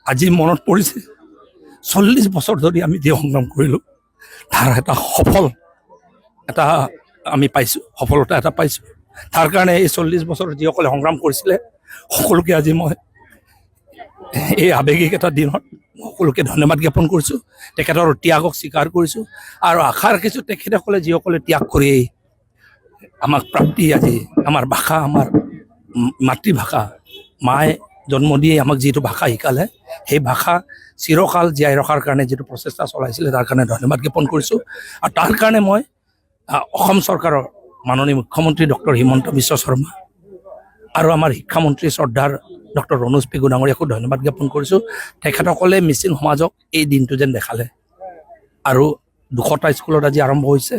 আজি মনত পৰিছে 40 বছৰ ধৰি আমি যি সংগ্ৰাম কৰিলোঁ তাৰ এটা এটা আমি পাইছোঁ, সফলতা এটা পাইছোঁ। তাৰ কাৰণে এই 40 বছৰ যিসকলে সংগ্ৰাম কৰিছিলে সকলোকে আজি মই এই আৱেগিক এটা দিনত সকলোকে ধন্যবাদ জ্ঞাপন কৰিছোঁ। তেখেতৰ ত্যাগক স্বীকাৰ কৰিছোঁ আৰু আশা ৰাখিছোঁ তেখেতসকলে যিসকলে ত্যাগ কৰি আমাক প্ৰাপ্তি আজি আমাৰ ভাষা, আমাৰ মাতৃভাষা, মায়ে জন্ম দিয়ে আমাক যিটো ভাষা শিকালে সেই ভাষা চিৰকাল জীয়াই ৰখাৰ কাৰণে যিটো প্ৰচেষ্টা চলাইছিলে তাৰ কাৰণে ধন্যবাদ জ্ঞাপন কৰিছোঁ। আৰু তাৰ কাৰণে মই অসম চৰকাৰৰ মাননীয় মুখ্যমন্ত্ৰী ডক্টৰ হিমন্ত বিশ্ব শৰ্মা আৰু আমাৰ শিক্ষামন্ত্ৰী শ্ৰদ্ধাৰ ডক্টৰ ৰণোজ পেগু ডাঙৰীয়াকো ধন্যবাদ জ্ঞাপন কৰিছোঁ। তেখেতসকলে মিচিং সমাজক এই দিনটো যেন দেখালে আৰু 200টা স্কুলত আজি আৰম্ভ হৈছে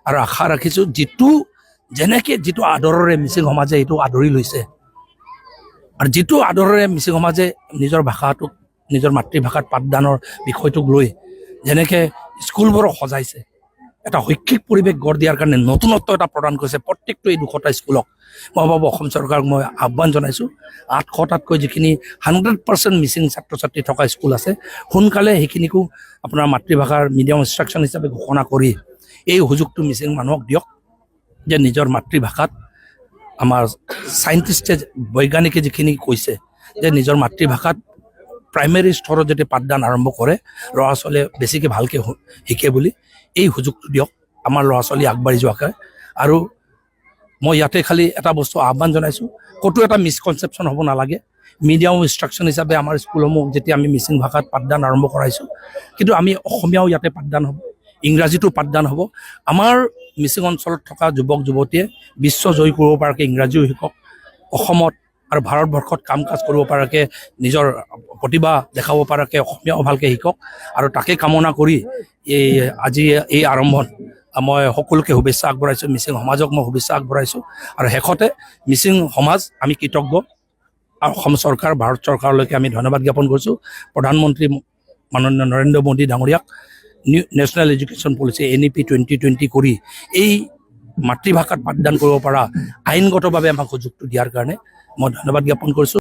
আৰু আশা ৰাখিছোঁ যিটো আদৰেৰে মিচিং সমাজে এইটো আদৰি লৈছে আৰু যিটো আদৰেৰে মিচিং সমাজে নিজৰ ভাষাটোক, নিজৰ মাতৃভাষাত পাঠদানৰ বিষয়টোক লৈ যেনেকৈ স্কুলবোৰক সজাইছে, এটা শৈক্ষিক পৰিৱেশ গঢ় দিয়াৰ কাৰণে নতুনত্ব এটা প্ৰদান কৰিছে প্ৰত্যেকটো এই 200টা স্কুলক। মই ভাবোঁ অসম চৰকাৰক মই আহ্বান জনাইছোঁ 800টাতকৈ যিখিনি 100% মিচিং ছাত্ৰ ছাত্ৰী থকা স্কুল আছে সোনকালে সেইখিনিকো আপোনাৰ মাতৃভাষাৰ মিডিয়াম ইনষ্ট্ৰাকশ্যন হিচাপে ঘোষণা কৰি এই সুযোগটো মিচিং মানুহক দিয়ক যে নিজৰ মাতৃভাষাত আমাৰ চাইণ্টিষ্টে, বৈজ্ঞানিকে যিখিনি কৈছে যে নিজৰ মাতৃভাষাত প্ৰাইমেৰী স্তৰত যদি পাঠদান আৰম্ভ কৰে ল'ৰা ছোৱালীয়ে বেছিকৈ ভালকৈ শিকে বুলি এই সুযোগটো দিয়ক আমাৰ ল'ৰা ছোৱালী আগবাঢ়ি যোৱাকৈ। আৰু মই ইয়াতে খালি এটা বস্তু আহ্বান জনাইছোঁ, ক'তো এটা মিছকনচেপশ্যন হ'ব নালাগে। মিডিয়াম ইনষ্ট্ৰাকশ্যন হিচাপে আমাৰ স্কুলসমূহ যেতিয়া আমি মিচিং ভাষাত পাঠদান আৰম্ভ কৰাইছোঁ, কিন্তু আমি অসমীয়াও ইয়াতে পাঠদান হ'ব, ইংৰাজীতো পাঠদান হ'ব। আমাৰ মিচিং অঞ্চলত থকা যুৱক যুৱতীয়ে বিশ্ব জয় কৰিব পৰাকৈ ইংৰাজীও শিকক, অসমত আৰু ভাৰতবৰ্ষত কাম কাজ কৰিব পৰাকৈ নিজৰ প্ৰতিভা দেখাব পৰাকৈ অসমীয়াও ভালকৈ শিকক। আৰু তাকে কামনা কৰি আজি এই আৰম্ভণ মই সকলোকে শুভেচ্ছা আগবঢ়াইছোঁ, মিচিং সমাজক মই শুভেচ্ছা আগবঢ়াইছোঁ। আৰু শেষতে মিচিং সমাজ আমি কৃতজ্ঞ আৰু অসম চৰকাৰ, ভাৰত চৰকাৰলৈকে আমি ধন্যবাদ জ্ঞাপন কৰিছোঁ। প্ৰধানমন্ত্ৰী মাননীয় নৰেন্দ্ৰ মোদী ডাঙৰীয়াক নেশ্যনেল এডুকেশ্যন পলিচি NEP 2020 কৰি এই মাতৃভাষাত পাঠদান কৰিব পৰা আইনগতভাৱে আমাক সুযোগটো দিয়াৰ কাৰণে মই ধন্যবাদ জ্ঞাপন কৰিছোঁ।